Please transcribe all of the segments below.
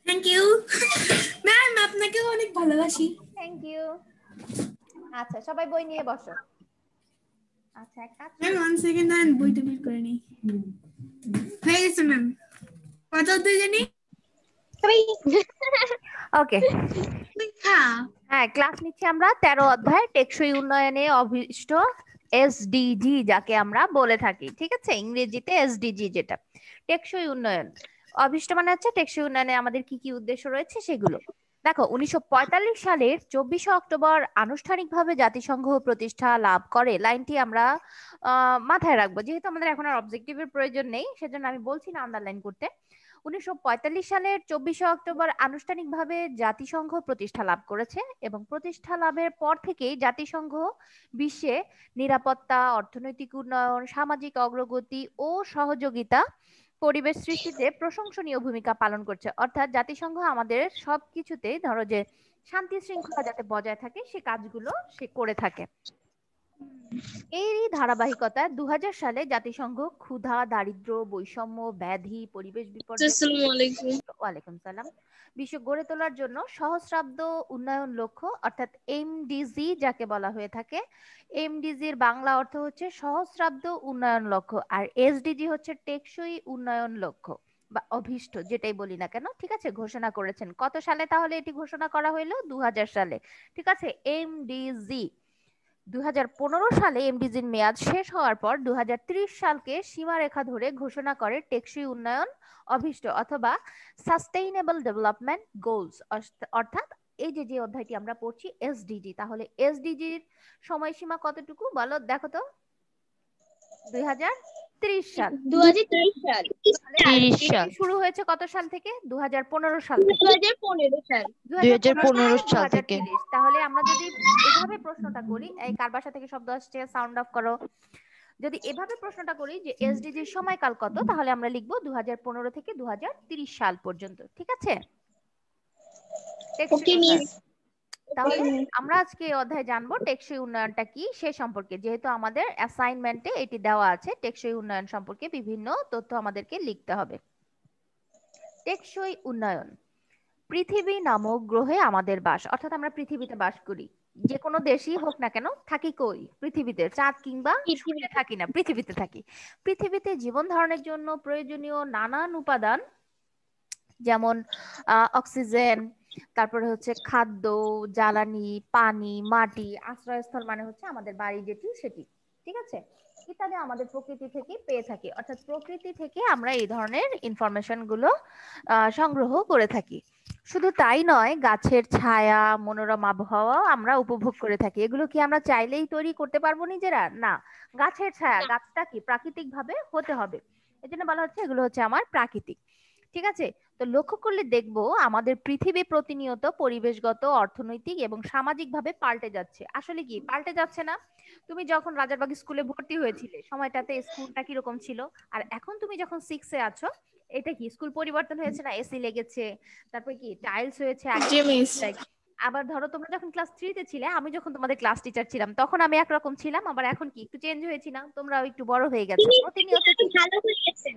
Thank you ma'am, আপনাকে অনেক ভালোবাসি। Thank you. আচ্ছা, সবাই বই নিয়ে বসো। আচ্ছা, এক কাজ ম্যাম, 1 সেকেন্ড দাঁড়ান, বইটা বের করে নিই। হয়ে গেছে ম্যাম। কত অধ্যায় জানি? ওকে, হ্যাঁ, ক্লাস নিচ্ছি আমরা 13 অধ্যায় টেকসই উন্নয়নে অভিষ্ট এসডিজি, যাকে আমরা বলে থাকি। ঠিক আছে, ইংরেজিতে এসডিজি, যেটা টেকসই উন্নয়ন। অভিষ্ট মানে হচ্ছে টেকসই উন্নয়নে আমাদের কি কি উদ্দেশ্য রয়েছে সেগুলো। দেখো, 1945 সালের 24শে অক্টোবর আনুষ্ঠানিকভাবে জাতিসংঘ প্রতিষ্ঠা লাভ করে। লাইনটি আমরা মাথায় রাখবো, যেহেতু আমাদের এখন আর অবজেক্টিভের প্রয়োজন নেই, সেজন্য আমি বলছি না আন্ডারলাইন করতে। 1945 সালের 24শে অক্টোবর আনুষ্ঠানিকভাবে জাতিসংঘ প্রতিষ্ঠা লাভ করেছে, এবং প্রতিষ্ঠা লাভের পর থেকেই জাতিসংঘ বিশ্বে নিরাপত্তা, অর্থনৈতিক উন্নয়ন, সামাজিক অগ্রগতি ও সহযোগিতা, পরিবেশ সৃষ্টিতে প্রশংসনীয় ভূমিকা পালন করছে। অর্থাৎ জাতিসংঘ আমাদের সবকিছুতেই, ধরো যে শান্তি শৃঙ্খলা যাতে বজায় থাকে, সে কাজগুলো সে করে থাকে। এরই ধারাবাহিকতায় 2000 সালে জাতিসংঘ ক্ষুধা, দারিদ্র্য, বৈষম্য, ব্যাধি, পরিবেশ বিপর্যয়, ওয়ালাইকুম সালাম, বিশ্ব গড়ে তোলার জন্য সহস্রাব্দ উন্নয়ন লক্ষ্য অর্থাৎ এমডিজি যাকে বলা হয়ে থাকে, এমডিজির বাংলা অর্থ হচ্ছে সহস্রাব্দ উন্নয়ন লক্ষ্য, আর এসডিজি হচ্ছে টেকসই উন্নয়ন লক্ষ্য বা অভিষ্ট, যেটাই বলি না কেন। ঠিক আছে, ঘোষণা করেছেন কত সালে? তাহলে এটি ঘোষণা করা হইলো 2000 সালে। ঠিক আছে, এমডিজি 2015 সালে এমডিজির মেয়াদ শেষ হওয়ার পর 2030 সালকে সীমারেখা ধরে ঘোষণা করে টেকসই উন্নয়ন অভিষ্ট অথবা সাস্টেইনেবল ডেভেলপমেন্ট গোলস। অর্থাৎ এই যে যে অধ্যায়টি আমরা পড়ছি এসডিজি, তাহলে এসডিজির সময়সীমা কতটুকু বলো দেখো তো? 2030 সাল। 2030 সাল। এটি শুরু হয়েছে কত সাল থেকে? 2015 সাল থেকে। 2015 সাল। 2015 সাল থেকে। তাহলে আমরা যদি এভাবে প্রশ্নটা করি, এই কার বাসা থেকে শব্দ আসছে, সাউন্ড অফ করো। যদি এভাবে প্রশ্নটা করি যে এসডিজির সময়কাল কত, তাহলে আমরা লিখবো 2015 থেকে 2030 সাল পর্যন্ত। ঠিক আছে, টেকসই উন্নয়ন। তাহলে আমরা আজকে এই অধ্যায়ে জানবো টেকসই উন্নয়নটা কি সে সম্পর্কে, যেহেতু আমাদের অ্যাসাইনমেন্টে এটি দেওয়া আছে। টেকসই উন্নয়ন সম্পর্কে বিভিন্ন তথ্য আমাদেরকে লিখতে হবে। টেকসই উন্নয়ন। পৃথিবী নামক গ্রহে আমাদের বাস, অর্থাৎ আমরা পৃথিবীতে বাস করি। যে কোনো দেশই হোক না কেন, থাকি কই? পৃথিবীতে। চাঁদ কিংবা সূর্যে থাকি না, পৃথিবীতে থাকি। পৃথিবীতে জীবন ধারণের জন্য প্রয়োজনীয় নানান উপাদান, যেমন অক্সিজেন, তারপরে হচ্ছে খাদ্য, জ্বালানি, পানি, মাটি, আশ্রয়স্থল মানে হচ্ছে আমাদের বাড়ি যেটি সেটি, ঠিক আছে, ইত্যাদি আমাদের প্রকৃতি থেকে পেয়ে থাকি। অর্থাৎ প্রকৃতি থেকে আমরা এই ধরনের ইনফরমেশন গুলো সংগ্রহ করে থাকি। শুধু তাই নয়, গাছের ছায়া, মনোরম আবহাওয়া আমরা উপভোগ করে থাকি। এগুলো কি আমরা চাইলেই তৈরি করতে পারবো নিজেরা? না, গাছের ছায়া, গাছটা কি প্রাকৃতিক ভাবে হতে হবে। এই জন্য বলা হচ্ছে এগুলো হচ্ছে আমার প্রাকৃতিক। ঠিক আছে, তো লক্ষ্য করলে দেখবো আমাদের পৃথিবী প্রতিনিয়ত পরিবেশগত, অর্থনৈতিক এবং সামাজিক ভাবে পাল্টে যাচ্ছে। আসলে কি পাল্টে যাচ্ছে না? তুমি যখন রাজারবাগ স্কুলে ভর্তি হয়েছিলে, সময়টাতে স্কুলটা কিরকম ছিল, আর এখন তুমি যখন 6-এ আছো, এটা কি স্কুল পরিবর্তন হয়েছে না? এসি লেগেছে, তারপর কি টাইলস হয়েছে, আবার ধরো তোমরা যখন ক্লাস 3-তে ছিলে, আমি যখন তোমাদের ক্লাস টিচার ছিলাম, তখন আমি একরকম ছিলাম, আবার এখন কি একটু চেঞ্জ হয়েছি না? তোমরাও একটু বড় হয়ে গেছো। প্রতিনিয়ত কি ভালো হয়েছেন।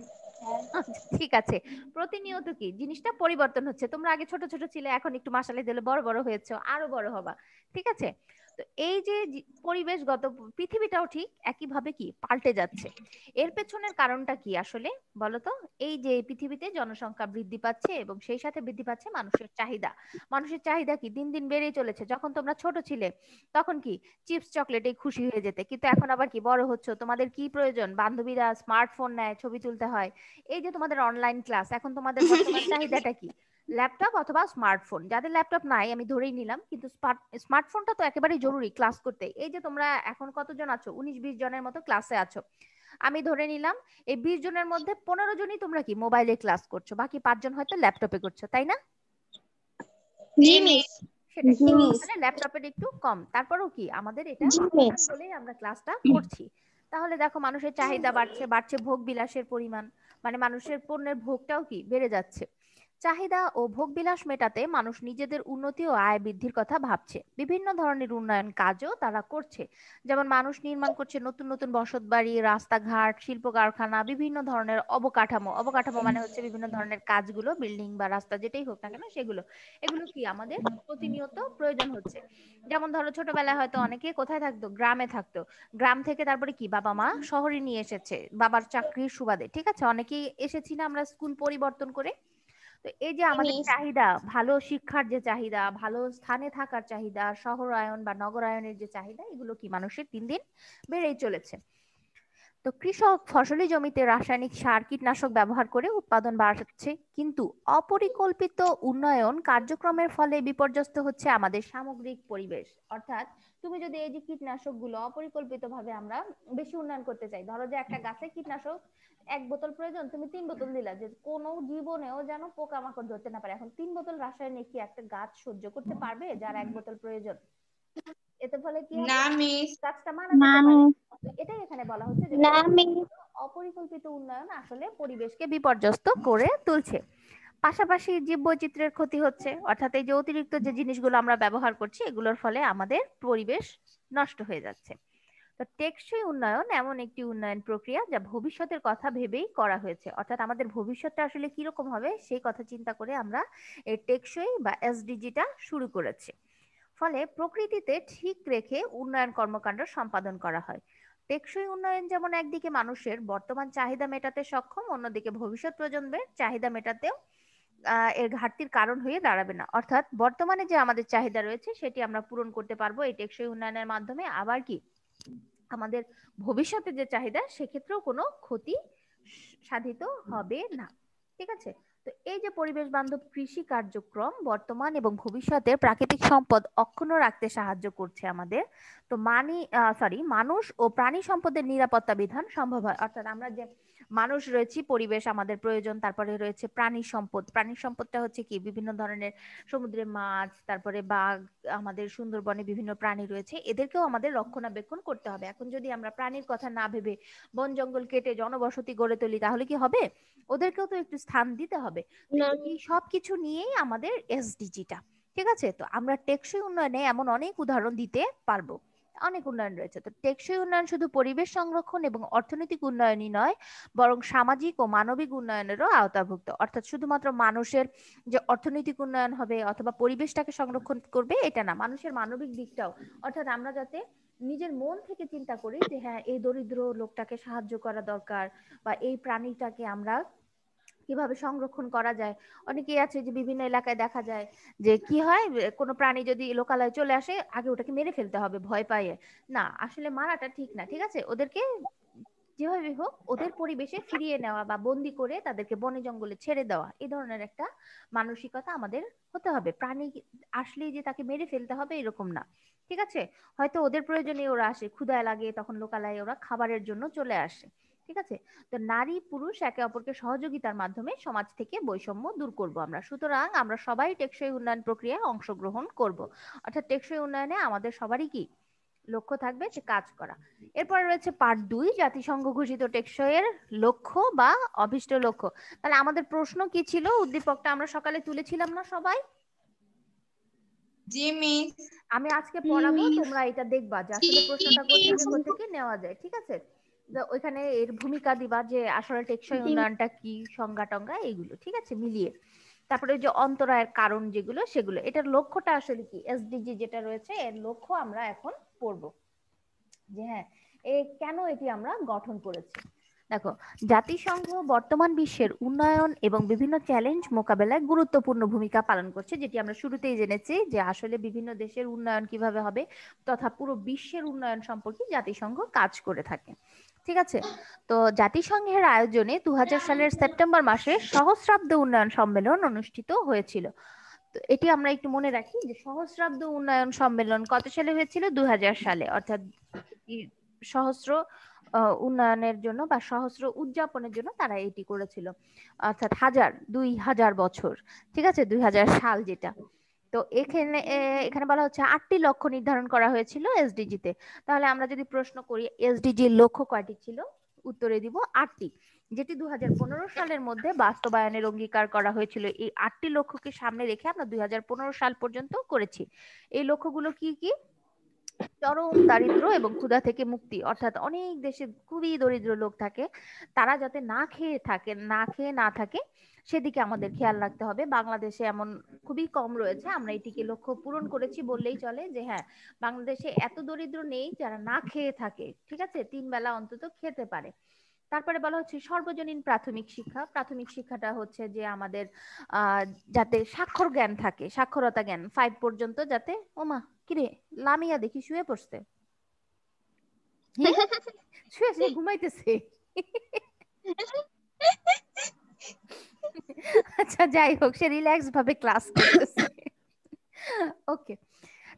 ঠিক আছে, প্রতিনিয়ত কি জিনিসটা পরিবর্তন হচ্ছে। তোমরা আগে ছোট ছোট ছিলে, এখন একটু মাশাআল্লাহ দিলে বড় বড় হয়েছে, আরো বড় হবা। ঠিক আছে, তো এই যে পরিবেশগত, পৃথিবীটাও ঠিক একইভাবে কি পাল্টে যাচ্ছে। এর পেছনের কারণটা কি আসলে বলো তো? এই যে পৃথিবীতে জনসংখ্যা বৃদ্ধি পাচ্ছে এবং সেই সাথে বৃদ্ধি পাচ্ছে মানুষের চাহিদা। মানুষের চাহিদা কি দিন দিন বেড়েই চলেছে। যখন তোমরা ছোট ছিলে তখন কি চিপস চকলেটে খুশি হয়ে যেতে, কিন্তু এখন আবার কি বড় হচ্ছ, তোমাদের কি প্রয়োজন? বান্ধবীরা স্মার্টফোন নেয়, ছবি তুলতে হয়। এই যে তোমাদের অনলাইন ক্লাস, এখন তোমাদের বর্তমান চাহিদাটা কি? ল্যাপটপ অথবা স্মার্টফোন। যাদের ল্যাপটপ নাই আমি ধরেই নিলাম, কিন্তু স্মার্টফোনটা তো একেবারেই জরুরি ক্লাস করতে। এই যে তোমরা এখন কতজন আছো, 19-20 জনের মতো ক্লাসে আছো, আমি ধরে নিলাম এই 20 জনের মধ্যে 15 জনই তোমরা কি মোবাইলে ক্লাস করছো, বাকি 5 জন হয়তো ল্যাপটপে করছো, তাই না? জি মিস। সেটাই, মানে ল্যাপটপের একটু কম, তারপরেও কি আমাদের এটা বলেই আমরা ক্লাসটা করছি। তাহলে দেখো মানুষের চাহিদা বাড়ছে, বাড়ছে ভোগ বিলাসের পরিমাণ, মানে মানুষের পণ্যের ভোগটাও কি বেড়ে যাচ্ছে। চাহিদা ও ভোগবিলাস মেটাতে মানুষ নিজেদের উন্নতি ও আয় বৃদ্ধির কথা ভাবছে। বিভিন্ন ধরনের উন্নয়ন কাজও তারা করছে। যেমন মানুষ নির্মাণ করছে নতুন নতুন বসতবাড়ি, রাস্তাঘাট, শিল্প কারখানা, বিভিন্ন ধরনের অবকাঠামো। অবকাঠামো মানে হচ্ছে বিভিন্ন ধরনের কাজগুলো, বিল্ডিং বা রাস্তা যেটাই হোক না কেন সেগুলো। এগুলো কি আমাদের প্রতিনিয়ত প্রয়োজন হচ্ছে। যেমন ধরো ছোটবেলায় হয়তো অনেকে কোথায় থাকতো, গ্রামে থাকতো। গ্রাম থেকে তারপরে কি বাবা মা শহরে নিয়ে এসেছে বাবার চাকরির সুবাদে, ঠিক আছে, অনেকেই এসেছি না আমরা স্কুল পরিবর্তন করে। তো এই যে আমাদের মিস চাহিদা, ভালো শিক্ষার যে চাহিদা, ভালো স্থানে থাকার চাহিদা, শহরায়ন বা নগরায়নের যে চাহিদা, এগুলো কি মানুষের দিন দিন বেড়েই চলেছে। তো কৃষক ফসলি জমিতে রাসায়নিক সার কীটনাশক ব্যবহার করে উৎপাদন বাড়াচ্ছে, কিন্তু অপরিকল্পিত উন্নয়ন কার্যক্রমের ফলে বিপর্যস্ত হচ্ছে আমাদের সামগ্রিক পরিবেশ। অর্থাৎ তুমি যদি এই যে কীটনাশক গুলো অপরিকল্পিত ভাবে আমরা বেশি উন্নয়ন করতে চাই, ধরো যে একটা গাছে কীটনাশক 1 বোতল প্রয়োজন, তুমি 3 বোতল দিলা, যে কোনো জীবনেও যেন পোকামাকড় ধরতে না পারে। এখন 3 বোতল রাসায়নিক কি একটা গাছ সহ্য করতে পারবে যার 1 বোতল প্রয়োজন? এতে ফলে কি হবে, না মিস গাছটা মারা যেতে পারে। তো এটাই এখানে বলা হচ্ছে যে না মিস অপরিকল্পিত উন্নয়ন আসলে পরিবেশকে বিপর্যস্ত করে তুলছে। পাশাপাশি জীববৈচিত্র্যের ক্ষতি হচ্ছে, অর্থাৎ এই যে অতিরিক্ত যে জিনিসগুলো আমরা ব্যবহার করছি এগুলোর ফলে আমাদের পরিবেশ নষ্ট হয়ে যাচ্ছে। তো টেকসই উন্নয়ন এমন একটি উন্নয়ন প্রক্রিয়া যা ভবিষ্যতের কথা ভেবেই করা হয়েছে। অর্থাৎ আমাদের ভবিষ্যৎটা আসলে কিরকম হবে সেই কথা চিন্তা করে আমরা এই টেকসই বা এসডিজিটা শুরু করেছি। ফলে প্রকৃতিতে ঠিক রেখে উন্নয়ন কর্মকাণ্ড সম্পাদন করা হয়। টেকসই উন্নয়ন যেমন একদিকে মানুষের বর্তমান চাহিদা মেটাতে সক্ষম, অন্যদিকে ভবিষ্যৎ প্রজন্মের চাহিদা মেটাতেও এর ঘাটতির কারণ হয়ে দাঁড়াবে না। অর্থাৎ বর্তমানে যে আমাদের চাহিদা রয়েছে সেটি আমরা পূরণ করতে পারবো এই টেকসই উন্নয়নের মাধ্যমে। আবার কি আমাদের ভবিষ্যতে যে চাহিদা সেক্ষেত্রেও কোনো ক্ষতি সাধিত হবে না। ঠিক আছে। তো এই যে পরিবেশ বান্ধব কৃষি কার্যক্রম বর্তমান এবং ভবিষ্যতে প্রাকৃতিক সম্পদ অক্ষুণ্ণ রাখতে সাহায্য করছে আমাদের। তো মানুষ ও প্রাণী সম্পদের নিরাপত্তা বিধান সম্ভব হয়। অর্থাৎ আমরা যে মানুষ রয়েছি, পরিবেশ আমাদের প্রয়োজন, তারপরে রয়েছে প্রাণী সম্পদ। প্রাণী সম্পদটা হচ্ছে কি বিভিন্ন ধরনের সমুদ্রে মাছ, তারপরে বাঘ, আমাদের সুন্দরবনে বিভিন্ন প্রাণী রয়েছে, এদেরকেও আমাদের রক্ষণাবেক্ষণ করতে হবে। এখন যদি আমরা প্রাণীর কথা না ভেবে বন জঙ্গল কেটে জনবসতি গড়ে তুলি তাহলে কি হবে? ওদেরকেও তো একটু স্থান দিতে হবে। তো না এই সবকিছু নিয়েই আমাদের এসডিজিটা। ঠিক আছে। তো আমরা টেকসই উন্নয়নে এমন অনেক উদাহরণ দিতে পারবো, অনেক উন্নয়ন রয়েছে। তো টেকসই উন্নয়ন শুধু পরিবেশ সংরক্ষণ এবং অর্থনৈতিক উন্নয়নই নয়, বরং সামাজিক ও মানবিক উন্নয়নেরও আওতাভুক্ত। অর্থাৎ শুধুমাত্র মানুষের যে অর্থনৈতিক উন্নয়ন হবে অথবা পরিবেশটাকে সংরক্ষণ করবে এটা না, মানুষের মানবিক দিকটাও। অর্থাৎ আমরা যাতে নিজের মন থেকে চিন্তা করি যে হ্যাঁ এই দরিদ্র লোকটাকে সাহায্য করা দরকার, বা এই প্রাণীটাকে আমরা কিভাবে সংরক্ষণ করা যায়। অনেকেই আছে যে বিভিন্ন এলাকায় দেখা যায় যে কি হয়, কোনো প্রাণী যদি লোকালয়ে চলে আসে আগে ওটাকে মেরে ফেলতে হবে ভয় পাইয়ে। না, আসলে মারাটা ঠিক না। ঠিক আছে, ওদেরকে যেভাবে হোক ওদের পরিবেশে ফিরিয়ে নেওয়া বা বন্দি করে তাদেরকে বনে জঙ্গলে ছেড়ে দেওয়া, এই ধরনের একটা মানসিকতা আমাদের হতে হবে। প্রাণী আসলেই যে তাকে মেরে ফেলতে হবে এরকম না। ঠিক আছে, হয়তো ওদের প্রয়োজনে ওরা আসে, ক্ষুধায় লাগে তখন লোকালয়ে ওরা খাবারের জন্য চলে আসে। ঠিক আছে। তো নারী পুরুষ একে অপরকে সহযোগিতার মাধ্যমে সমাজ থেকে বৈষম্য দূর করব আমরা। সুতরাং আমরা সবাই টেকসই উন্নয়ন প্রক্রিয়ায় অংশগ্রহণ করব। অর্থাৎ টেকসই উন্নয়নে আমাদের সবারই কি লক্ষ্য থাকবে, যে কাজ করা। এরপর রয়েছে পার্ট 2, জাতিসংঘ ঘোষিত টেকসই এর লক্ষ্য বা অভিষ্ট লক্ষ্য। তাহলে আমাদের প্রশ্ন কি ছিল, উদ্দীপকটা আমরা সকালে তুলেছিলাম না সবাই? জি মিস আমি আজকে পড়াবো, তোমরা এটা দেখবা যে আসলে প্রশ্নটা কোথেকে নেওয়া যায়। ঠিক আছে। ওইখানে এর ভূমিকা দিবা যে আসলে টেকসই উন্নয়নটা কি, সংজ্ঞা টঙ্গা এইগুলো ঠিক আছে মিলিয়ে। তারপরে ওই যে অন্তরায়ের কারণ যেগুলো সেগুলো, এটার লক্ষ্যটা আসলে কি, এসডিজি যেটা রয়েছে এর লক্ষ্য আমরা এখন পড়বো যে হ্যাঁ কেন এটি আমরা গঠন করেছি। দেখো, জাতিসংঘ বর্তমান বিশ্বের উন্নয়ন এবং বিভিন্ন চ্যালেঞ্জ মোকাবেলায় গুরুত্বপূর্ণ ভূমিকা পালন করছে, যেটি আমরা শুরুতেই জেনেছি যে আসলে বিভিন্ন দেশের উন্নয়ন কিভাবে হবে তথা পুরো বিশ্বের উন্নয়ন সম্পর্কে জাতিসংঘ কাজ করে থাকে। ঠিক আছে। তো জাতিসংঘের আয়োজনে 2000 সালের সেপ্টেম্বর মাসে সহস্রাব্দ উন্নয়ন সম্মেলন অনুষ্ঠিত হয়েছিল। তো এটি আমরা একটু মনে রাখি যে সহস্রাব্দ উন্নয়ন সম্মেলন কত সালে হয়েছিল, 2000 সালে। অর্থাৎ সহস্র উন্নয়নের জন্য বা সহস্র উদযাপনের জন্য তারা এটি করেছিল। অর্থাৎ 2000 বছর। ঠিক আছে, 2000 সাল যেটা। তো এখানে বলা হচ্ছে 8টি লক্ষ্য নির্ধারণ করা হয়েছিল এসডিজি তে। তাহলে আমরা যদি প্রশ্ন করি এসডিজি লক্ষ্য কয়টি ছিল, উত্তরে দিব 8টি। যেটি 2015 সালের মধ্যে বাস্তবায়নের অঙ্গীকার করা হয়েছিল। এই 8টি লক্ষ্যকে সামনে রেখে আমরা 2015 সাল পর্যন্ত করেছি। এই লক্ষ্যগুলো কি কি? চরম দারিদ্র এবং ক্ষুধা থেকে মুক্তি, অর্থাৎ অনেক দেশে খুবই দরিদ্র লোক থাকে, তারা যাতে না খেয়ে না থাকে সেদিকে আমাদের খেয়াল রাখতে হবে। বাংলাদেশে এমন খুবই কম রয়েছে, আমরা এটিকে লক্ষ্য পূরণ করেছি বললেই চলে, যে হ্যাঁ বাংলাদেশে এত দরিদ্র নেই যারা না খেয়ে থাকে, ঠিক আছে, 3 বেলা অন্তত খেতে পারে। তারপরে বলা হচ্ছে সর্বজনীন প্রাথমিক শিক্ষা। প্রাথমিক শিক্ষাটা হচ্ছে যে আমাদের যাতে স্বাক্ষর জ্ঞান থাকে, সাক্ষরতা জ্ঞান 5 পর্যন্ত যাতে। ওমা কিরে, লামিয়া দেখি শুয়ে পড়ছে, শুয়ে শুয়ে ঘুমাইতেছে। আচ্ছা যাই হোক, সে রিল্যাক্স ভাবে ক্লাস করতেছে। ওকে,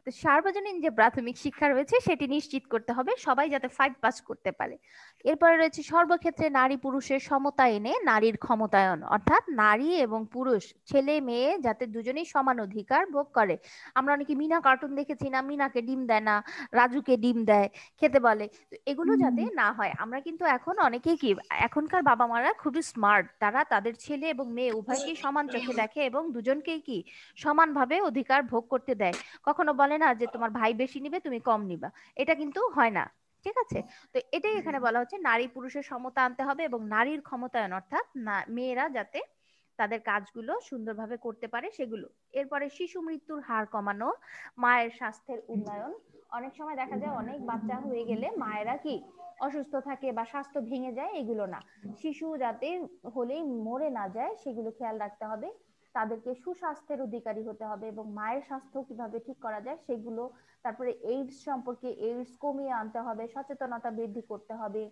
তো সার্বজনীন যে প্রাথমিক শিক্ষা রয়েছে সেটি নিশ্চিত করতে হবে সবাই যাতে 5 পাস করতে পারে। এরপরে রয়েছে সর্বক্ষেত্রে নারী পুরুষের সমতা এনে নারীর ক্ষমতায়ন, অর্থাৎ নারী এবং পুরুষ ছেলে মেয়ে যাতে দুজনেই সমান অধিকার ভোগ করে। আমরা অনেকে মিনা কার্টুন দেখেছি না, মিনাকে ডিম দেয় না, রাজুকে ডিম দেয়, খেতে বলে, তো এগুলো যাতে না হয়। আমরা কিন্তু এখন অনেকেই কি, এখনকার বাবা মারা খুবই স্মার্ট, তারা তাদের ছেলে এবং মেয়ে উভয়কেই সমান চোখে দেখে এবং দুজনকেই কি সমানভাবে অধিকার ভোগ করতে দেয়। কখনো বলে না যে তোমার ভাই বেশি নিবে তুমি কম নিবা, এটা কিন্তু হয় না, ঠিক আছে। তো এটাই এখানে বলা হচ্ছে নারী পুরুষের সমতা আনতে হবে এবং নারীর ক্ষমতায়ন, অর্থাৎ মেয়েরা যাতে তাদের কাজগুলো সুন্দরভাবে করতে পারে সেগুলো। এরপরে শিশু মৃত্যুর হার কমানো, মায়ের স্বাস্থ্যের উন্নয়ন। অনেক সময় দেখা যায় অনেক বাচ্চা হয়ে গেলে মায়েরা কি অসুস্থ থাকে বা স্বাস্থ্য ভেঙে যায়, এগুলো না, শিশু যাতে হলেই মরে না যায় সেগুলো খেয়াল রাখতে হবে। তাদেরকে সুস্বাস্থ্যের অধিকারী হতে হবে এবং মায়ের স্বাস্থ্য কিভাবে ঠিক করা যায় সেগুলো। তারপরে এইডস সম্পর্কে, এইডস কমিয়ে আনতে হবে, সচেতনতা বৃদ্ধি করতে হবে।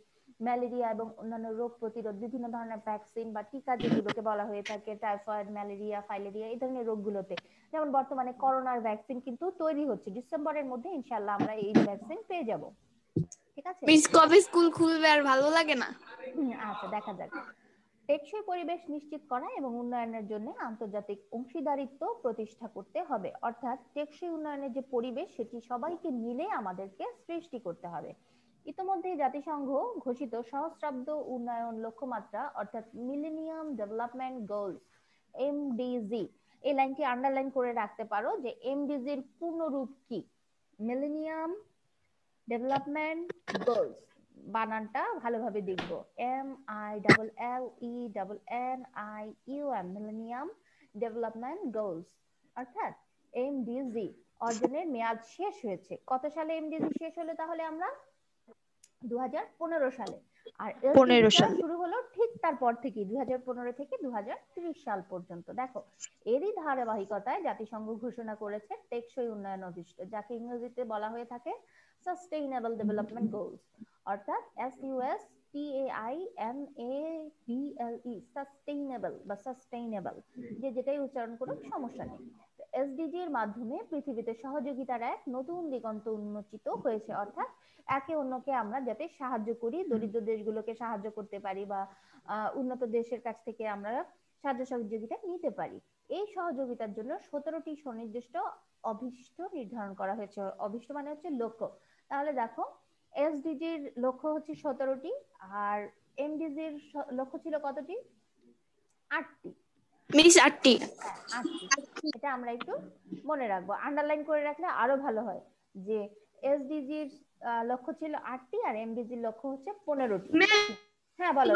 ম্যালেরিয়া এবং অন্যান্য রোগ প্রতিরোধ, বিভিন্ন ধরনের ভ্যাকসিন বা টিকা যেগুলোকে বলা হয়ে থাকে, টাইফয়েড, ম্যালেরিয়া, ফাইলেরিয়া, এই ধরনের রোগগুলোতে, যেমন বর্তমানে করোনার ভ্যাকসিন কিন্তু তৈরি হচ্ছে, ডিসেম্বরের মধ্যে ইনশাআল্লাহ আমরা এই ভ্যাকসিন পেয়ে যাব, ঠিক আছে। মিস কবে স্কুল খুলবে আর ভালো লাগে না। আচ্ছা দেখা যাক। টেকসই পরিবেশ নিশ্চিত করা এবং উন্নয়নের জন্য আন্তর্জাতিক অংশীদারিত্ব প্রতিষ্ঠা করতে হবে, অর্থাৎ টেকসই উন্নয়নের যে পরিবেশ সেটি সবাইকে মিলে আমাদেরকে সৃষ্টি করতে হবে। ইতোমধ্যে জাতিসংঘ ঘোষিত সহস্রাব্দ উন্নয়ন লক্ষ্যমাত্রা, অর্থাৎ মিলেনিয়াম ডেভেলপমেন্ট গোলস, এমডিজি, এই লাইনটি আন্ডারলাইন করে রাখতে পারো যে এমডিজির পূর্ণরূপ কি। মিলেনিয়াম ডেভেলপমেন্ট গোলস, বানানটা ভালোভাবে দেখবো, MILLENNIUM, মিলেনিয়াম ডেভেলপমেন্ট গোলস, অর্থাৎ এমডিজি অর্জনের মেয়াদ শেষ হয়েছে। কত সালে এমডিজি শেষ হলো তাহলে? আমরা 2015 সালে। আর 15 সালে শুরু হলো ঠিক তারপর থেকে 2015 থেকে 2030 সাল পর্যন্ত। দেখো এরই ধারাবাহিকতায় জাতিসংঘ ঘোষণা করেছে টেকসই উন্নয়ন অভিষ্ট, যাকে ইংরেজিতে বলা হয়ে থাকে সাস্টেইনেবল ডেভেলপমেন্ট গোলস, অর্থাৎ SUSTAINABLE, সাস্টেইনেবল বা সাস্টেইনেবল, যে যেটাই উচ্চারণ করুক সমস্যা নেই। এসডিজি এর মাধ্যমে পৃথিবীতে সহযোগিতার এক নতুন দিগন্ত উন্মোচিত হয়েছে, অর্থাৎ একে অন্যকে আমরা যাতে সাহায্য করি, দরিদ্র দেশগুলোকে সাহায্য করতে পারি বা উন্নত দেশের কাছ থেকে আমরা সাহায্য সহযোগিতা নিতে পারি। এই সহযোগিতার জন্য 17টি সুনির্দিষ্ট অভিষ্ট নির্ধারণ করা হয়েছে। অভিষ্ট মানে হচ্ছে লক্ষ্য। তাহলে দেখো এসডিজির লক্ষ্য হচ্ছে 17টি, আর এমডিজির লক্ষ্য ছিল কতটি? 8টি। মিস 8টি। হ্যাঁ 8টি, এটা আমরা একটু মনে রাখবো, আন্ডারলাইন করে রাখলে আরো ভালো হয়, যে এসডিজির লক্ষ্য ছিল 8টি আর এমডিজির লক্ষ্য হচ্ছে 15টি। হ্যাঁ বলো।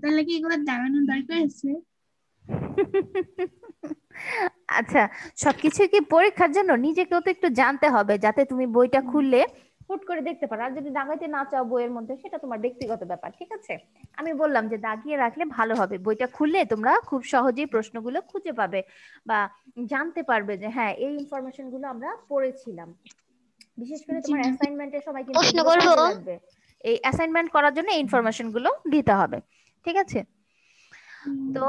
তাহলে কি এগুলো দাঁড়ানোর দরকার আছে? আচ্ছা, সবকিছু কি পরীক্ষার জন্য? নিজেকেও তো একটু জানতে হবে যাতে তুমি বইটা খুললে হুট করে দেখতে পারো। আর যদি দাগাইতে না চাও বইয়ের মধ্যে, সেটা তোমার ব্যক্তিগত ব্যাপার, ঠিক আছে। আমি বললাম যে দাগিয়ে রাখলে ভালো হবে, বইটা খুললে তোমরা খুব সহজেই প্রশ্নগুলো খুঁজে পাবে বা জানতে পারবে যে হ্যাঁ এই ইনফরমেশন গুলো আমরা পড়েছিলাম। বিশেষ করে তোমার অ্যাসাইনমেন্টের সময় কিন্তু প্রশ্ন এগুলো করবো? কাজে লাগবে। এই অ্যাসাইনমেন্ট করার জন্য এই ইনফরমেশন গুলো দিতে হবে, ঠিক আছে। তো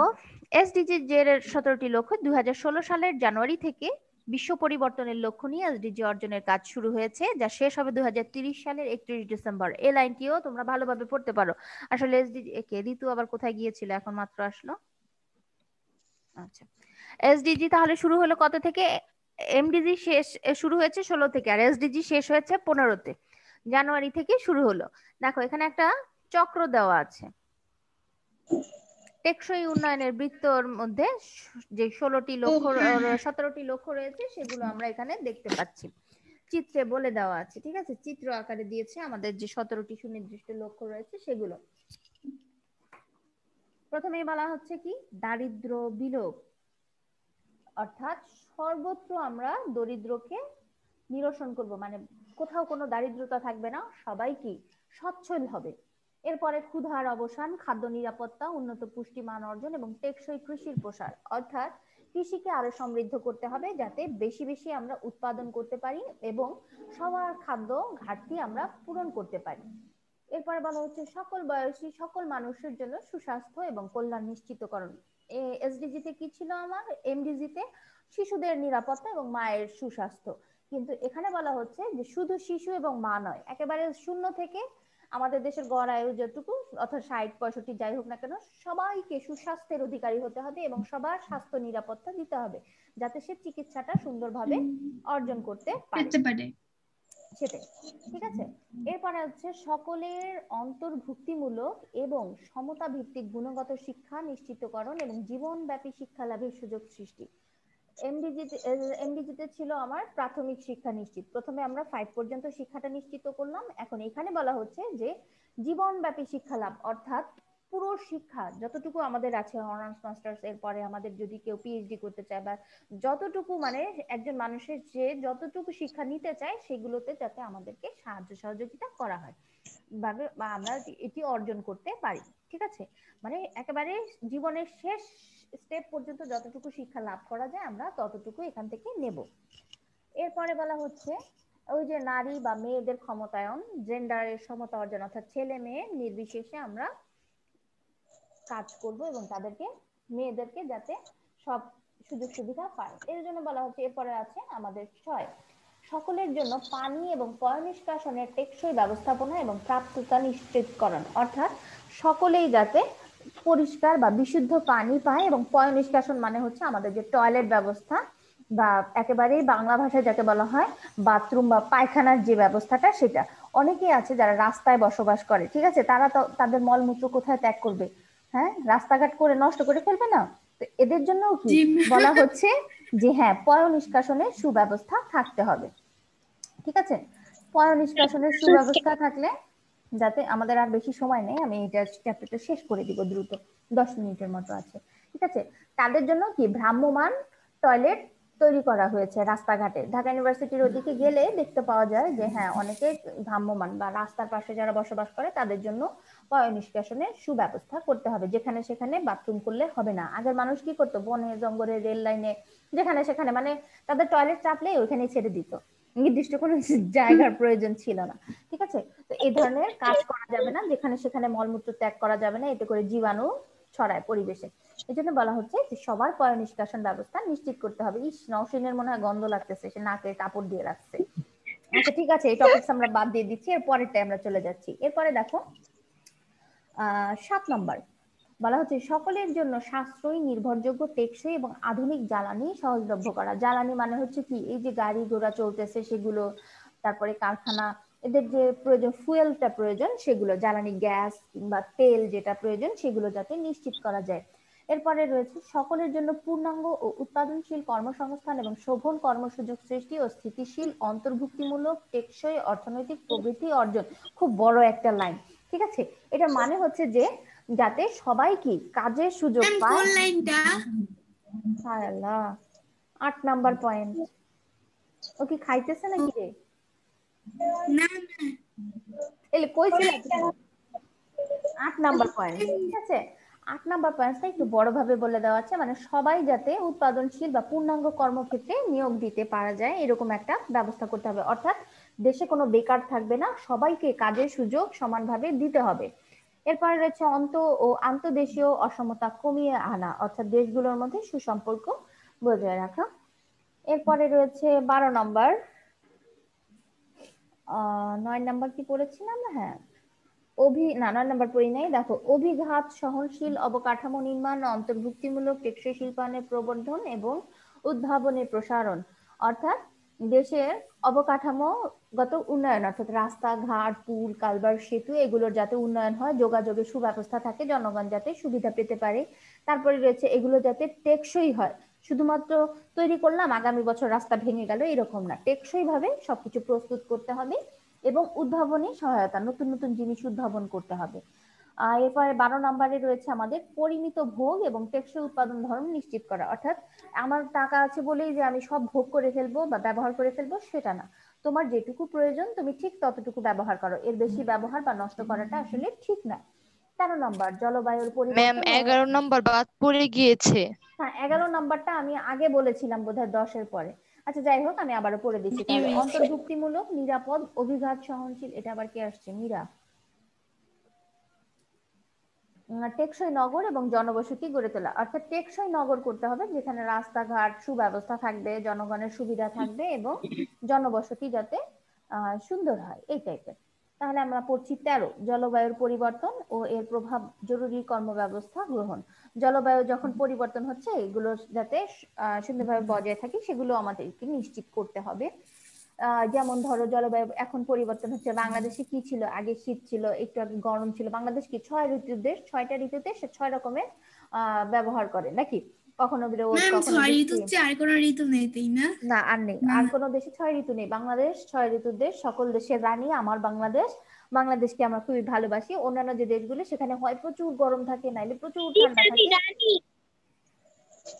এসডিজি এর 17টি লক্ষ্য 2016 সালের জানুয়ারি থেকে বিশ্ব পরিবর্তনের লক্ষ্য নিয়ে এসডিজি অর্জনের কাজ শুরু হয়েছে, যা শেষ হবে 2030 সালের 31 ডিসেম্বর। এই লাইনটিও তোমরা ভালোভাবে পড়তে পারো। আসলে এসডিজি কে ঋতু আবার কোথায় গিয়েছিল, এখন মাত্র আসলো। আচ্ছা, এসডিজি তাহলে শুরু হলো কত থেকে? এমডিজি শুরু হয়েছে 16 থেকে, আর এসডিজি শেষ হয়েছে 15তে, জানুয়ারি থেকে শুরু হলো। দেখো এখানে একটা চক্র দেওয়া আছে। টেকসই উন্নয়নের বৃত্তর মধ্যে যে 16টি লক্ষ্য 17টি লক্ষ্য রয়েছে সেগুলো আমরা এখানে দেখতে পাচ্ছি, চিত্রে বলে দেওয়া আছে। ঠিক আছে, চিত্র আকারে দিয়েছে আমাদের যে 17টি সুনির্দিষ্ট লক্ষ্য রয়েছে সেগুলো। প্রথমেই বলা হচ্ছে কি, দারিদ্র বিলোপ, অর্থাৎ সর্বত্র আমরা দরিদ্রকে নিরসন করব, মানে কোথাও কোনো দারিদ্রতা থাকবে না, সবাই কি সচ্ছল হবে। এরপরে ক্ষুধার অবসান, খাদ্য নিরাপত্তা, উন্নত পুষ্টিমান অর্জন এবং টেকসই কৃষির প্রসার, অর্থাৎ কৃষিকে আরো সমৃদ্ধ করতে হবে যাতে বেশি বেশি আমরা উৎপাদন করতে পারি এবং সবার খাদ্য ঘাটতি আমরা পূরণ করতে পারি। এরপরে বলা হচ্ছে সকল বয়সী সকল মানুষের জন্য সুস্বাস্থ্য এবং কল্যাণ নিশ্চিতকরণ। এসডিজিতে কি ছিল আমার, এমডিজিতে শিশুদের নিরাপত্তা এবং মায়ের সুস্বাস্থ্য, কিন্তু এখানে বলা হচ্ছে যে শুধু শিশু এবং মা নয়, একেবারে 0 থেকে আমাদের দেশের গড় আয়ু যতটুকু অর্থাৎ 60-65 যাই হোক না কেন, সবাইকে সুস্বাস্থ্যের অধিকারী হতে হবে এবং সবার স্বাস্থ্য নিরাপত্তা দিতে হবে যাতে সে চিকিৎসাটা সুন্দরভাবে অর্জন করতে পারে। সেটাই, ঠিক আছে। এরপরে হচ্ছে সকলের অন্তর্ভুক্তিমূলক এবং সমতা ভিত্তিক গুণগত শিক্ষা নিশ্চিতকরণ এবং জীবনব্যাপী শিক্ষা লাভের সুযোগ সৃষ্টি। এমডিজিতে ছিল আমার প্রাথমিক শিক্ষা নিশ্চিত, প্রথমে আমরা 5 পর্যন্ত শিক্ষাটা নিশ্চিত করলাম, এখন এখানে বলা হচ্ছে যে জীবনব্যাপী শিক্ষা লাভ, অর্থাৎ পুরো শিক্ষা যতটুকু আমাদের আছে, অনার্স মাস্টার্স এর পরে আমাদের যদি কেউ পিএইচডি করতে চায় বা যতটুকু মানে একজন মানুষের যে যতটুকু শিক্ষা নিতে চায় সেগুলোতে যাতে আমাদেরকে সাহায্য সহযোগিতা করা হয় ভাবে বা আমরা এটি অর্জন করতে পারি। ঠিক আছে, মানে একেবারে জীবনের শেষ স্টেপ পর্যন্ত যতটুকু শিক্ষা লাভ করা যায় আমরা ততটুকু এখান থেকে নেব। এরপরে বলা হচ্ছে ওই যে নারী বা মেয়েদের ক্ষমতায়ন, জেন্ডারের সমতা অর্জন, অর্থাৎ ছেলে মেয়ে নির্বিশেষে আমরা কাজ করব এবং তাদেরকে মেয়েদেরকে যাতে সব সুযোগ সুবিধা পায়, এর জন্য বলা হচ্ছে। এরপরে আছে আমাদের 6, সকলের জন্য পানি এবং পয় নিষ্কাশনের টেকসই ব্যবস্থাপনা এবং প্রাপ্যতা নিশ্চিতকরণ, অর্থাৎ সকলেই যাতে পরিষ্কার বা বিশুদ্ধ পানি পায় এবং পয় নিষ্কাশন মানে হচ্ছে আমাদের যে টয়লেট ব্যবস্থা বা একেবারেই বাংলা ভাষায় যাকে বলা হয় বাথরুম বা পায়খানার যে ব্যবস্থাটা, সেটা অনেকেই আছে যারা রাস্তায় বসবাস করে, ঠিক আছে, তারা তো তাদের মলমূত্র কোথায় ত্যাগ করবে, হ্যাঁ, রাস্তাঘাট করে নষ্ট করে ফেলবে না, তো এদের জন্য কি বলা হচ্ছে যে হ্যাঁ পয় নিষ্কাশনের সুব্যবস্থা থাকতে হবে। ঠিক আছে, পয় নিষ্কাশনের সুব্যবস্থা থাকলে যাতে আমাদের আর বেশি সময় নেই, আমি এটা চ্যাপ্টারটা শেষ করে দিব দ্রুত, 10 মিনিটের মতো আছে। ঠিক আছে, তাদের জন্য কি ভ্রাম্যমাণ টয়লেট তৈরি করা হয়েছে রাস্তাঘাটে। ঢাকা ইউনিভার্সিটির ওদিকে গেলে দেখতে পাওয়া যায় যে হ্যাঁ অনেকে ভ্রাম্যমাণ বা রাস্তার পাশে যারা বসবাস করে তাদের জন্য পয় নিষ্কাশনের সুব্যবস্থা করতে হবে, যেখানে সেখানে বাথরুম করলে হবে না। আগের মানুষ কি করতো, বনে জঙ্গলে রেল লাইনে যেখানে সেখানে মানে তাদের টয়লেট চাপলেই ওইখানে ছেড়ে দিত, নির্দিষ্ট কোনো জায়গার প্রয়োজন ছিল না। ঠিক আছে, তো এই ধরনের কাজ করা যাবে না, যেখানে সেখানে মলমূত্র ত্যাগ করা যাবে না, এতে করে জীবাণু ছড়ায় পরিবেশে। এই জন্য বলা হচ্ছে যে সবার পয় নিষ্কাশন ব্যবস্থা নিশ্চিত করতে হবে। ইস, নওশিনের মনে হয় গন্ধ লাগতেছে, সে নাকে কাপড় দিয়ে রাখছে। আচ্ছা ঠিক আছে, এই টপিকস আমরা বাদ দিয়ে দিচ্ছি, এর পরেরটাই আমরা চলে যাচ্ছি। এরপরে দেখো 7 নম্বর বলা হচ্ছে সকলের জন্য সাশ্রয়ী, নির্ভরযোগ্য, টেকসই এবং আধুনিক জ্বালানি সহজলভ্য করা। জ্বালানি মানে হচ্ছে কি, এই যে গাড়ি ঘোড়া চলতেছে সেগুলো, তারপরে কারখানা, এদের যে প্রয়োজন ফুয়েলটা প্রয়োজন সেগুলো, জ্বালানি গ্যাস কিংবা তেল যেটা প্রয়োজন সেগুলো যাতে নিশ্চিত করা যায়। এরপরে রয়েছে সকলের জন্য পূর্ণাঙ্গ ও উৎপাদনশীল কর্মসংস্থান এবং শোভন কর্মসুযোগ সৃষ্টি ও স্থিতিশীল অন্তর্ভুক্তিমূলক টেকসই অর্থনৈতিক প্রবৃদ্ধি অর্জন। খুব বড় একটা লাইন। ঠিক আছে, এটা মানে হচ্ছে যে যাতে সবাই কি কাজের সুযোগ পায়। কোন লাইনটা? হায় আল্লাহ, 8 নাম্বার পয়েন্ট। ও কি খাইতেছে নাকি রে? না না, এলে কইছিল 8 নাম্বার পয়েন্ট। ঠিক আছে, 8 নাম্বার পয়েন্টটা একটু বড়ভাবে বলে দেওয়া আছে, মানে সবাই যাতে উৎপাদনশীল বা পূর্ণাঙ্গ কর্মক্ষেত্রে নিয়োগ দিতে পারা যায় এরকম একটা ব্যবস্থা করতে হবে, অর্থাৎ দেশে কোনো বেকার থাকবে না, সবাইকে কাজের সুযোগ সমানভাবে দিতে হবে। এরপরে রয়েছে ও আন্তদেশীয় অসমতা কমিয়ে আনা, অর্থাৎ দেশগুলোর মধ্যে সুসম্পর্ক বজায় রাখা। এরপরে রয়েছে 12 নম্বর, 9 নাম্বার কি পড়েছিলাম, হ্যাঁ 9 নাম্বার পড়ি নাই, দেখো অভিঘাত সহনশীল অবকাঠামো নির্মাণ, অন্তর্ভুক্তিমূলক টেকসই শিল্পায়নের প্রবর্ধন এবং উদ্ভাবনের প্রসারণ, অর্থাৎ দেশের অবকাঠামোগত উন্নয়ন, অর্থাৎ রাস্তাঘাট, পুল, কালভার্ট, সেতু এগুলোর যাতে উন্নয়ন হয়, যোগাযোগের সুব্যবস্থা থাকে, জনগণ যাতে সুবিধা পেতে পারে। তারপরে রয়েছে এগুলো যাতে টেকসই হয়, শুধুমাত্র তৈরি করলাম আগামী বছর রাস্তা ভেঙে গেল এরকম না, টেকসই ভাবে সবকিছু প্রস্তুত করতে হবে এবং উদ্ভাবনী সহায়তা, নতুন নতুন জিনিস উদ্ভাবন করতে হবে। এরপরে 12 নম্বরে রয়েছে আমাদের পরিমিত ভোগ এবং টেকসই উৎপাদন ধরন নিশ্চিত করা, অর্থাৎ আমার টাকা আছে বলেই যে আমি সব ভোগ করে ফেলবো বা ব্যবহার করে ফেলবো সেটা না, তোমার যেটুকু প্রয়োজন তুমি ঠিক ততটুকু ব্যবহার করো, এর বেশি ব্যবহার বা নষ্ট করাটা আসলে ঠিক না। 13 নম্বর জলবায়ুর ম্যাম পরিবর্তন ও 11 নম্বর বাদ পড়ে গিয়েছে। হ্যাঁ 11 নম্বরটা আমি আগে বলেছিলাম বোধহয় 10-এর পরে। আচ্ছা যাই হোক, আমি আবারও পড়ে দিচ্ছি জি তাহলে। মিস। অন্তর্ভুক্তিমূলক, নিরাপদ, অভিঘাত সহনশীল, এটা আবার কে আসছে? মীরা। টেকসই নগর এবং জনবসতি গড়ে তোলা, অর্থাৎ টেকসই নগর করতে হবে যেখানে রাস্তাঘাট সুব্যবস্থা থাকবে, জনগণের সুবিধা থাকবে এবং জনবসতি যাতে সুন্দর হয়, এই টাইপের। তাহলে আমরা পড়ছি 13 জলবায়ুর পরিবর্তন ও এর প্রভাব, জরুরি কর্মব্যবস্থা গ্রহণ। জলবায়ু যখন পরিবর্তন হচ্ছে এগুলো যাতে সুন্দরভাবে বজায় থাকে সেগুলো আমাদেরকে নিশ্চিত করতে হবে। যেমন ধরো জলবায়ু এখন পরিবর্তন হচ্ছে, বাংলাদেশে কি ছিল, আগে শীত ছিল, একটু আগে গরম ছিল। বাংলাদেশ কি 6 ঋতুর দেশ, 6টা ঋতুতে সে 6 রকমের ব্যবহার করে নাকি, কখনো রোদ, ম্যাম কখনো 6 বৃষ্টি। ঋতুর চেয়ে আর কোনো ঋতু নেই তাই না? না আর নেই, না আর না। কোনো দেশে 6 ঋতু নেই, বাংলাদেশ 6 ঋতুর দেশ, সকল দেশের রানী আমার বাংলাদেশ। বাংলাদেশকে আমরা খুবই ভালোবাসি। অন্যান্য যে দেশগুলো সেখানে হয় প্রচুর গরম থাকে, নাইলে প্রচুর ঠান্ডা থাকে।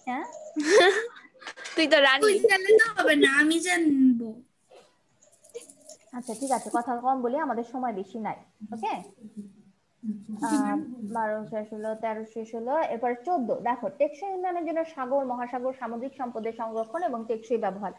হ্যাঁ তুই তো রানী। তুই জানলে তো হবে না, আমি জানবো। আচ্ছা ঠিক আছে, কথা কম বলি, আমাদের সময় বেশি নাই। ওকে, 12 শেষ হলো, 13 শেষ হলো, এরপরে 14 দেখো টেকসই উন্নয়নের জন্য সাগর, মহাসাগর, সামুদ্রিক সম্পদের সংরক্ষণ এবং টেকসই ব্যবহার,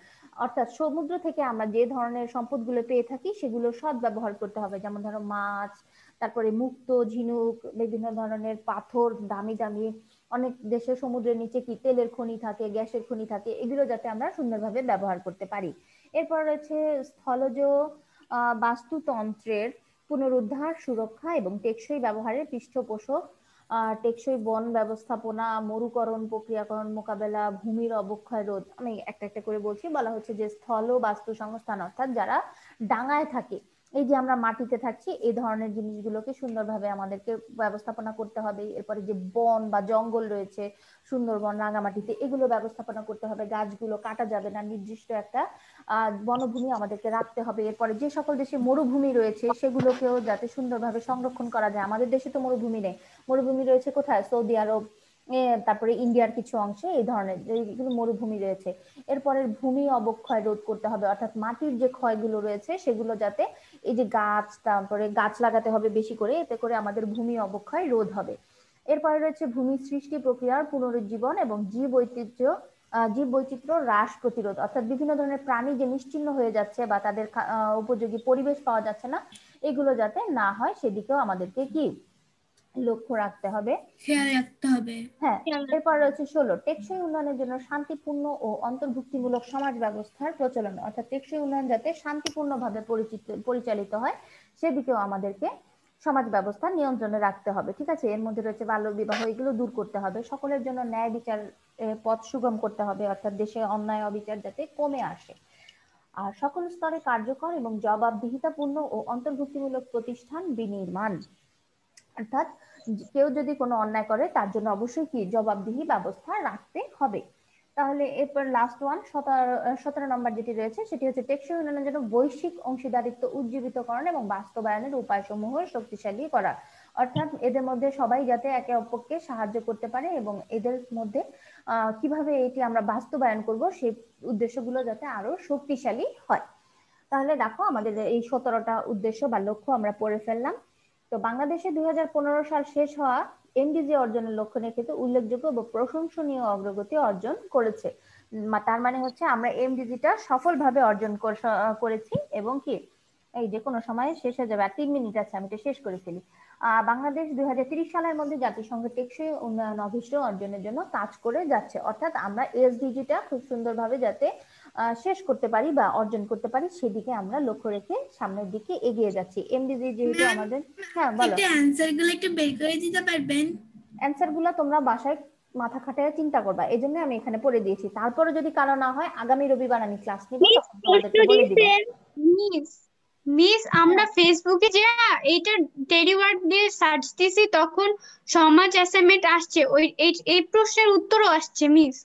অর্থাৎ সমুদ্র থেকে আমরা যে ধরনের সম্পদগুলো পেয়ে থাকি সেগুলো সৎ ব্যবহার করতে হবে। যেমন ধরো মাছ, তারপরে মুক্তো, ঝিনুক, বিভিন্ন ধরনের পাথর, দামি দামি, অনেক দেশে সমুদ্রের নিচে কি তেলের খনি থাকে, গ্যাসের খনি থাকে, এগুলো যাতে আমরা সুন্দরভাবে ব্যবহার করতে পারি। এরপর রয়েছে স্থলজ বাস্তুতন্ত্রের পুনরুদ্ধার, সুরক্ষা এবং টেকসই ব্যবহারের পৃষ্ঠপোষক, টেকসই বন ব্যবস্থাপনা, মরুকরণ প্রক্রিয়াকরণ মোকাবেলা, ভূমির অবক্ষয় রোধ। আমি একটা একটা করে বলছি। বলা হচ্ছে যে স্থল বাস্তু সংস্থান, অর্থাৎ যারা ডাঙায় থাকে, এই যে আমরা মাটিতে থাকছি, এই ধরনের জিনিসগুলোকে সুন্দরভাবে আমাদেরকে ব্যবস্থাপনা করতে হবে। এরপরে যে বন বা জঙ্গল রয়েছে, সুন্দরবন, রাঙামাটিতে, এগুলো ব্যবস্থাপনা করতে হবে। গাছগুলো কাটা যাবে না, নির্দিষ্ট একটা বনভূমি আমাদেরকে রাখতে হবে। এরপরে যে সকল দেশে মরুভূমি রয়েছে সেগুলোকেও যাতে সুন্দরভাবে সংরক্ষণ করা যায়। আমাদের দেশে তো মরুভূমি নেই, মরুভূমি রয়েছে কোথায়? সৌদি আরব, তারপরে ইন্ডিয়ার কিছু অংশে এই ধরনের যেগুলো মরুভূমি রয়েছে। এরপরে ভূমি অবক্ষয় রোধ করতে হবে, অর্থাৎ মাটির যে ক্ষয়গুলো রয়েছে সেগুলো যাতে, এই যে গাছ, তারপরে গাছ লাগাতে হবে বেশি করে, এতে করে আমাদের ভূমি অবক্ষয় রোধ হবে। এরপরে রয়েছে ভূমি সৃষ্টি প্রক্রিয়ার পুনরুজ্জীবন এবং জীব বৈচিত্র্য হ্রাস প্রতিরোধ, অর্থাৎ বিভিন্ন ধরনের প্রাণী যে নিশ্চিহ্ন হয়ে যাচ্ছে বা তাদের উপযোগী পরিবেশ পাওয়া যাচ্ছে না, এগুলো যাতে না হয় সেদিকেও আমাদেরকে কি লক্ষ্য রাখতে হবে, খেয়াল রাখতে হবে। হ্যাঁ। এরপর রয়েছে 16 টেকসই উন্নয়নের জন্য শান্তিপূর্ণ ও অন্তর্ভুক্তিমূলক সমাজ ব্যবস্থার প্রচলন, অর্থাৎ টেকসই উন্নয়ন যাতে শান্তিপূর্ণভাবে পরিচালিত হয় সেদিকেও আমাদেরকে সমাজ ব্যবস্থা নিয়ন্ত্রণে রাখতে হবে। ঠিক আছে, এর মধ্যে রয়েছে বাল্য বিবাহ, এগুলো দূর করতে হবে। সকলের জন্য ন্যায় বিচার পথ সুগম করতে হবে, অর্থাৎ দেশে অন্যায় অবিচার যাতে কমে আসে। আর সকল স্তরে কার্যকর এবং জবাবদিহিতাপূর্ণ ও অন্তর্ভুক্তিমূলক প্রতিষ্ঠান বিনির্মাণ, অর্থাৎ কেউ যদি কোনো অন্যায় করে তার জন্য অবশ্যই কি জবাবদিহি ব্যবস্থা রাখতে হবে। তাহলে এরপর লাস্ট ওয়ান 17 নম্বর যেটি রয়েছে সেটি হচ্ছে টেকসই উন্নয়নের জন্য বৈশ্বিক অংশীদারিত্ব উজ্জীবিতকরণ এবং বাস্তবায়নের উপায়সমূহ শক্তিশালী করা, অর্থাৎ এদের মধ্যে সবাই যাতে একে অপরকে সাহায্য করতে পারে এবং এদের মধ্যে কিভাবে এটি আমরা বাস্তবায়ন করব সেই উদ্দেশ্যগুলো যাতে আরো শক্তিশালী হয়। তাহলে দেখো আমাদের এই 17টা উদ্দেশ্য বা লক্ষ্য আমরা পড়ে ফেললাম। তো বাংলাদেশে 2015 সাল শেষ হওয়া এমডিজি অর্জনের লক্ষ্য নিয়ে কিন্তু উল্লেখযোগ্য ও প্রশংসনীয় অগ্রগতি অর্জন করেছে। তার মানে হচ্ছে আমরা এমডিজিটা সফলভাবে অর্জন করেছি এবং কি এই যে কোনো সময় শেষ হয়ে যাবে, আর 3 মিনিট আছে, আমি এটা শেষ করে ফেলি। বাংলাদেশ 2030 সালের মধ্যে জাতিসংঘ টেকসই উন্নয়ন অভিষ্ট অর্জনের জন্য কাজ করে যাচ্ছে, অর্থাৎ আমরা এসডিজিটা খুব সুন্দরভাবে যাতে শেষ করতে পারি বা অর্জন করতে পারি সেদিকে আমরা লক্ষ্য রেখে সামনের দিকে এগিয়ে যাচ্ছি। এমডিজি যেহেতু আমাদের, হ্যাঁ বলো, একটু অ্যানসার গুলো একটু বের করে দিতে পারবেন? অ্যানসার গুলো তোমরা বাসায় মাথা খাটায় চিন্তা করবা, এই জন্য আমি এখানে পড়ে দিয়েছি। তারপরে যদি কারো না হয় আগামী রবিবার আমি ক্লাস নিব, মিস তখন তোমাদেরকে বলে দিব। মিস মিস আমরা ফেসবুকে যে এইটা টেরি ওয়ার্ড দিয়ে সার্চ দিছি, তখন সমাজ অ্যাসাইনমেন্ট আসছে, ওই এই প্রশ্নের উত্তরও আসছে মিস।